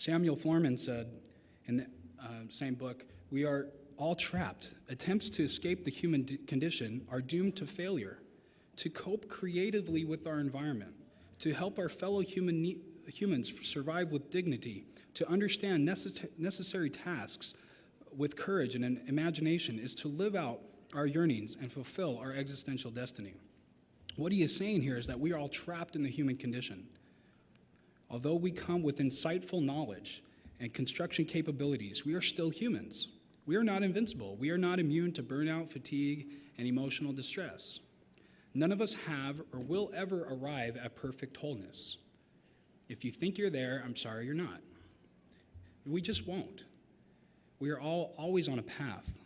Samuel Florman said in the same book, "We are all trapped. Attempts to escape the human condition are doomed to failure. To cope creatively with our environment, to help our fellow humans survive with dignity, to understand necessary tasks with courage and an imagination is to live out our yearnings and fulfill our existential destiny." What he is saying here is that we are all trapped in the human condition. Although we come with insightful knowledge and construction capabilities, we are still humans. We are not invincible. We are not immune to burnout, fatigue, and emotional distress. None of us have or will ever arrive at perfect wholeness. If you think you're there, I'm sorry you're not. We just won't. We are all always on a path.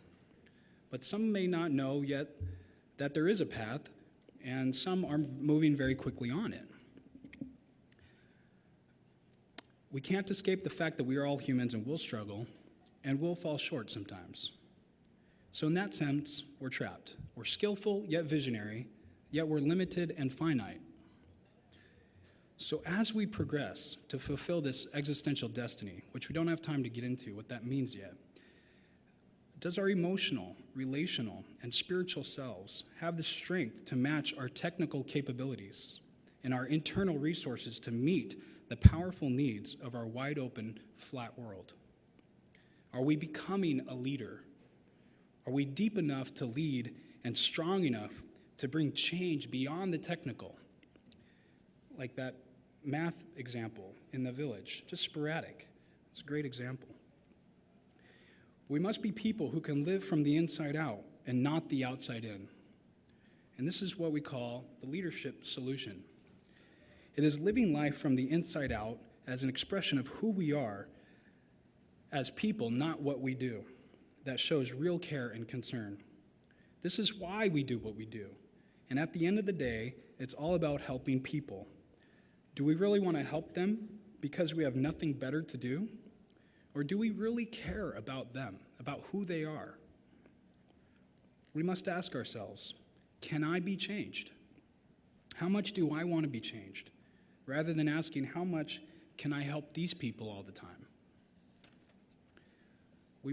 But some may not know yet that there is a path, and some are moving very quickly on it. We can't escape the fact that we are all humans and will struggle and will fall short sometimes. So in that sense, we're trapped. We're skillful yet visionary, yet we're limited and finite. So as we progress to fulfill this existential destiny, which we don't have time to get into what that means yet, does our emotional, relational, and spiritual selves have the strength to match our technical capabilities and our internal resources to meet the powerful needs of our wide-open, flat world? Are we becoming a leader? Are we deep enough to lead and strong enough to bring change beyond the technical? Like that math example in the village, just sporadic. It's a great example. We must be people who can live from the inside out and not the outside in. And this is what we call the leadership solution. It is living life from the inside out as an expression of who we are as people, not what we do, that shows real care and concern. This is why we do what we do. And at the end of the day, it's all about helping people. Do we really want to help them because we have nothing better to do? Or do we really care about them, about who they are? We must ask ourselves, can I be changed? How much do I want to be changed? Rather than asking, how much can I help these people all the time? We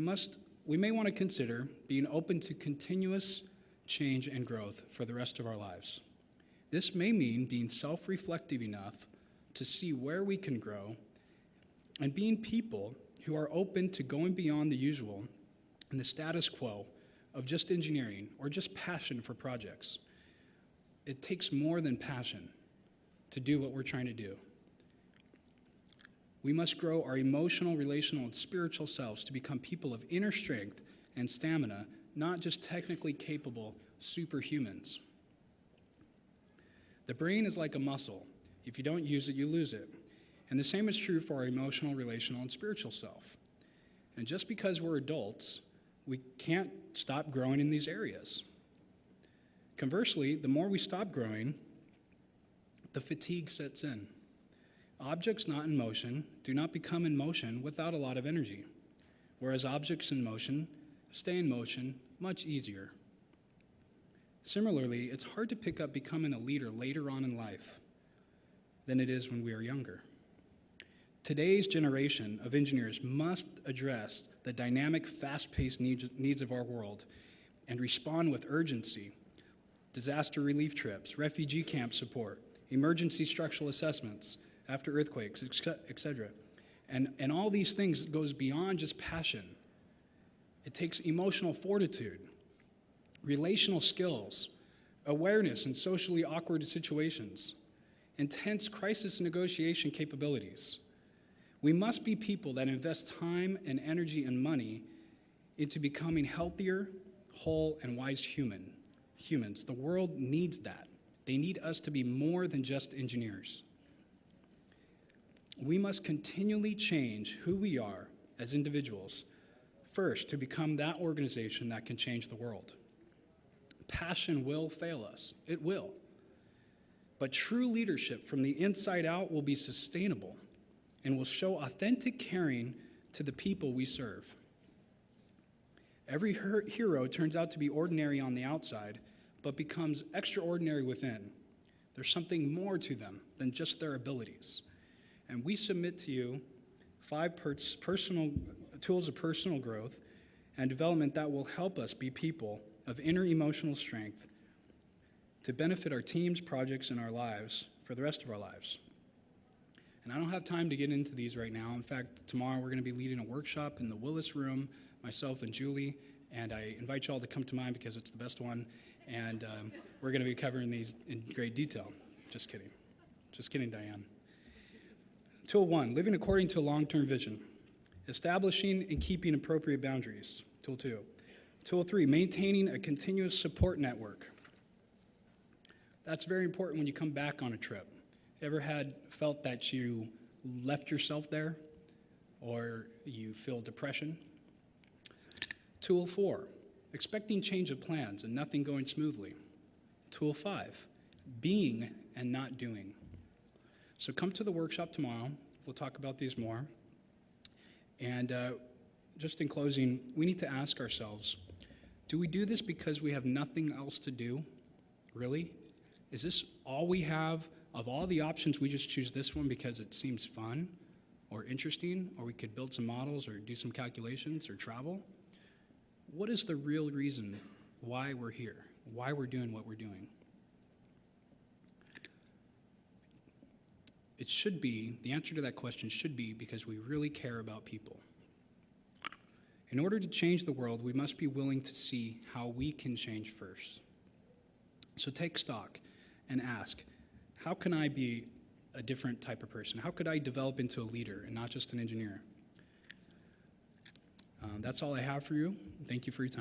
may want to consider being open to continuous change and growth for the rest of our lives. This may mean being self-reflective enough to see where we can grow and being people who are open to going beyond the usual and the status quo of just engineering or just passion for projects. It takes more than passion to do what we're trying to do. We must grow our emotional, relational, and spiritual selves to become people of inner strength and stamina, not just technically capable superhumans. The brain is like a muscle. If you don't use it, you lose it. And the same is true for our emotional, relational, and spiritual self. And just because we're adults, we can't stop growing in these areas. Conversely, the more we stop growing, the fatigue sets in. Objects not in motion do not become in motion without a lot of energy, whereas objects in motion stay in motion much easier. Similarly, it's hard to pick up becoming a leader later on in life than it is when we are younger. Today's generation of engineers must address the dynamic, fast-paced needs of our world and respond with urgency. Disaster relief trips, refugee camp support, emergency structural assessments after earthquakes, etc. And all these things goes beyond just passion. It takes emotional fortitude, relational skills, awareness in socially awkward situations, intense crisis negotiation capabilities. We must be people that invest time and energy and money into becoming healthier, whole, and wise humans. The world needs that. They need us to be more than just engineers. We must continually change who we are as individuals, first to become that organization that can change the world. Passion will fail us. It will. But true leadership from the inside out will be sustainable and will show authentic caring to the people we serve. Every hero turns out to be ordinary on the outside, but becomes extraordinary within. There's something more to them than just their abilities. And we submit to you, 5 tools of personal growth and development that will help us be people of inner emotional strength to benefit our teams, projects, and our lives for the rest of our lives. And I don't have time to get into these right now. In fact, tomorrow we're going to be leading a workshop in the Willis Room, myself and Julie, and I invite you all to come to mine because it's the best one, and we're going to be covering these in great detail. Just kidding. Just kidding, Diane. Tool 1, living according to a long-term vision. Establishing and keeping appropriate boundaries. Tool 2. Tool 3, maintaining a continuous support network. That's very important when you come back on a trip. Ever felt that you left yourself there, or you feel depression? Tool 4, expecting change of plans and nothing going smoothly. Tool 5, being and not doing. So come to the workshop tomorrow. We'll talk about these more. And just in closing, we need to ask ourselves, do we do this because we have nothing else to do? Really? Is this all we have? Of all the options, we just choose this one because it seems fun or interesting, or we could build some models or do some calculations or travel? What is the real reason why we're here, why we're doing what we're doing? It should be, the answer to that question should be because we really care about people. In order to change the world, we must be willing to see how we can change first. So take stock and ask, how can I be a different type of person? How could I develop into a leader and not just an engineer? That's all I have for you. Thank you for your time.